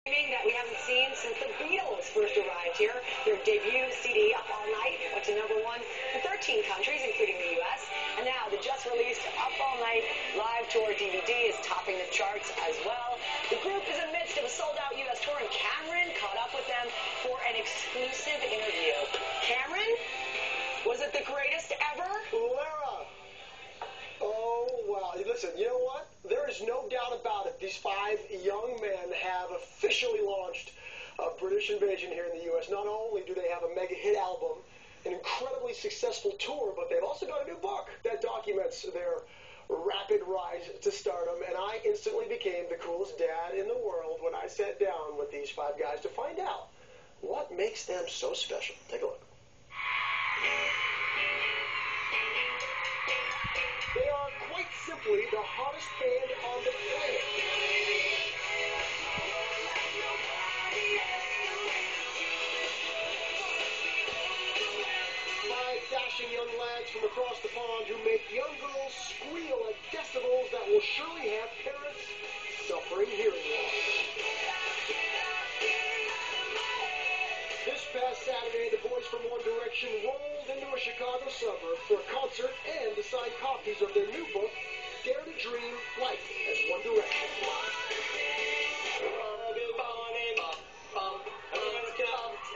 That we haven't seen since the Beatles first arrived here. Their debut CD, Up All Night, went to #1 in 13 countries, including the U.S. And now the just-released Up All Night live tour DVD is topping the charts as well. The group is in the midst of a sold-out U.S. tour, and Cameron caught up with them for an exclusive interview. Cameron, was it the greatest ever? Lara! Oh, wow. Listen, you know what? There is no doubt about it. These 5 young men have officially launched a British invasion here in the U.S. Not only do they have a mega hit album, an incredibly successful tour, but they've also got a new book that documents their rapid rise to stardom, and I instantly became the coolest dad in the world when I sat down with these 5 guys to find out what makes them so special. Take a look. They are quite simply the hottest band on the planet. 5 dashing young lads from across the pond who make young girls squeal at decibels that will surely have parents suffering hearing loss. This past Saturday, the boys from One Direction rolled into a Chicago suburb for a concert and to sign copies of their new book, Dare to Dream Life as One Direction.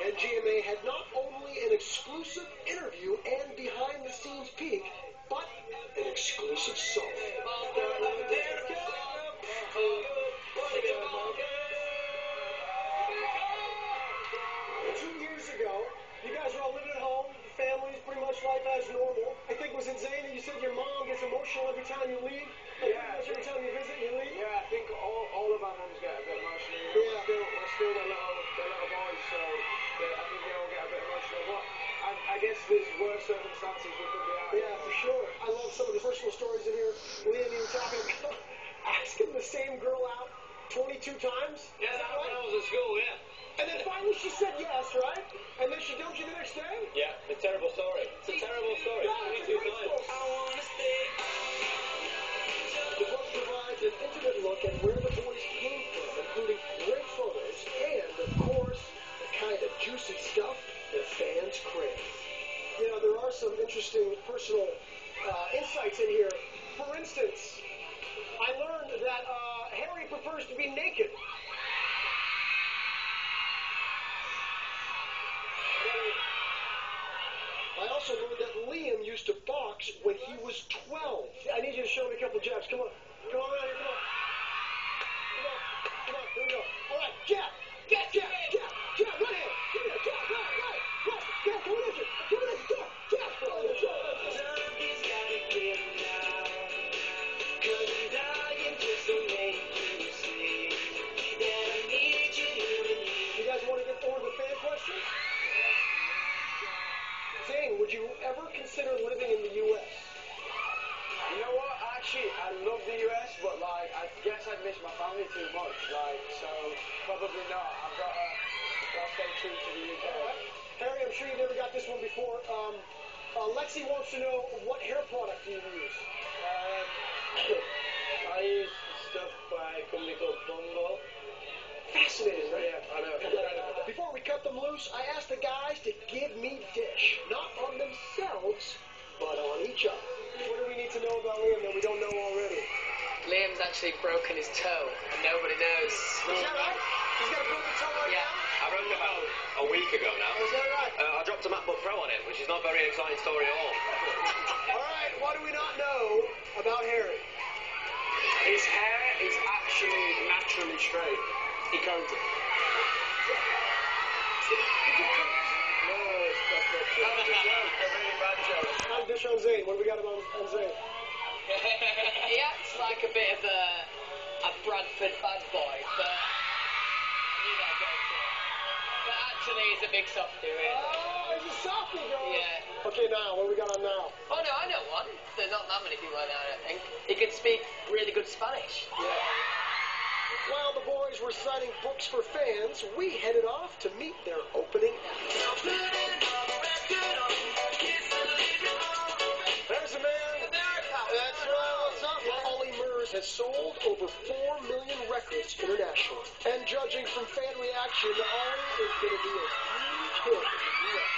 And GMA had not only an exclusive interview and behind-the-scenes peek, but an exclusive song. 2 years ago, you guys were all living at home, families, pretty much life as normal. I think it was insane that you said your mom gets emotional every time you leave. Like Yeah. Pretty much every time you visit, you leave. Yeah, I think all of our mums get a bit emotional. Yeah. We're still the little boys, so I think they all get a bit emotional. But I guess there's worse circumstances we could be out. Yeah, for sure. I love some of the personal stories in here. Liam, you were talking about asking the same girl out 22 times. Yeah, Is that that when I right? was at school, yeah. And then finally she said yes, right? And then she dumped you the next day? Yeah, it's a terrible story. It's a terrible story. Yeah, it's a 22 great times. story. The book provides an intimate look at where the boys came from, including great photos and, of course, the kind of juicy stuff that fans crave. You know, there are some interesting personal insights in here. For instance, I learned that Harry prefers to be naked. I also learned that Liam used to box when he was 12. I need you to show me a couple jabs. Come on. Come on, come on. Come on. Come on. Here we go. All right, jab. Jab, jab, jab, jab. Right hand. Give me that jab. Right, right, right. Jab, come on, come on, jab, jab. You guys want to get forward with fan questions? Zane, would you ever consider living in the U.S.? You know what? Actually, I love the US, but like, I guess I'd miss my family too much. Like, so probably not. I've got to stay true to the UK. All right. Harry, I'm sure you never got this one before. Lexi wants to know, what hair product do you use? I use stuff by a company called Bumble. Fascinating, right? Yeah, I know. Before we cut them loose, I asked the guys to give me dish. Not on themselves, but on each other. What do we need to know about Liam that we don't know already? Liam's actually broken his toe, and nobody knows. Is that right? He's got a broken toe right Yeah. I broke it about a week ago now. now? Is that right? I dropped a MacBook Pro on it, which is not a very exciting story at all. All right, what do we not know about Harry? His hair is actually naturally straight. He combed it. No, that's not true. A really bad joke. I'm dish on Zane. What do we got on Zane? He acts like a bit of a Bradford bad boy, but you know, go for it. But actually, he's a big softie, really. Oh, he's a softie, girl. Yeah. Okay, now, what do we got on now? Oh no, I know one. There's not that many people I know, I don't think. He can speak really good Spanish. Yeah. While the boys were signing books for fans, we headed off to meet their opening act. There's a man. That's right. What's up? Ollie Murs has sold over 4 million records internationally. And judging from fans attraction, Ollie is going to be a huge hit in the U.S.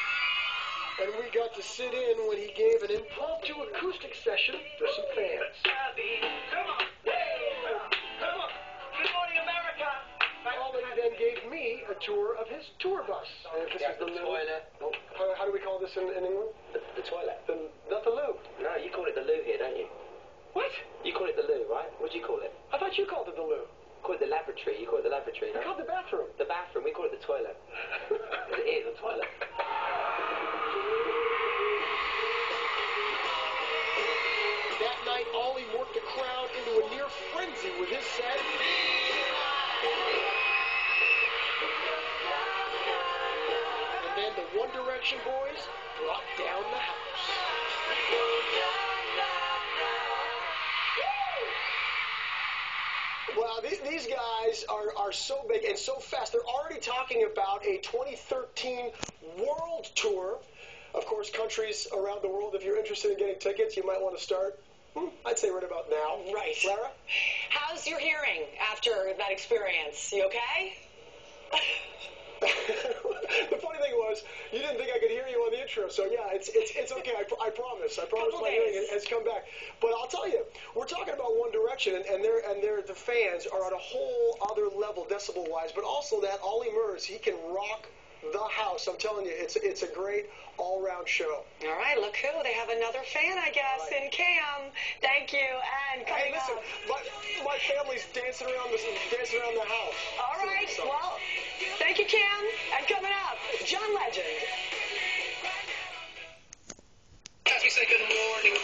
And we got to sit in when he gave an impromptu acoustic session for some fans. Come on. Come on. Good morning, America. Ollie then gave me a tour of his tour bus. And this is the toilet. Oh, how do we call this in England? The toilet. Not the loo. No, you call it the loo here, don't you? What? You call it the loo, right? What do you call it? I thought you called it the loo. Call it the lavatory. You call it the lavatory, I no? called it the bathroom. The bathroom. We call it the toilet. It is a toilet. That night, Ollie worked the crowd into a near frenzy with his set. And then the One Direction boys brought down the house. Well, these guys are so big and so fast. They're already talking about a 2013 world tour. Of course, countries around the world, if you're interested in getting tickets, you might want to start, I'd say right about now. Right. Lara? How's your hearing after that experience? You okay? The funny thing was, you didn't think I could hear you on the intro, so yeah, it's okay. I promise. I promise my hearing has come back. But I'll tell you, we're talking about One Direction, and the fans are on a whole other level, decibel-wise. But also that Ollie Murs, he can rock the house. I'm telling you, it's a great all-round show. All right, look who. They have another fan, I guess, in Cam. Thank you. And Hey, coming listen, up. my family's dancing around the house. All right, well, thank you, Cam. And coming up, John Legend. As we say good morning.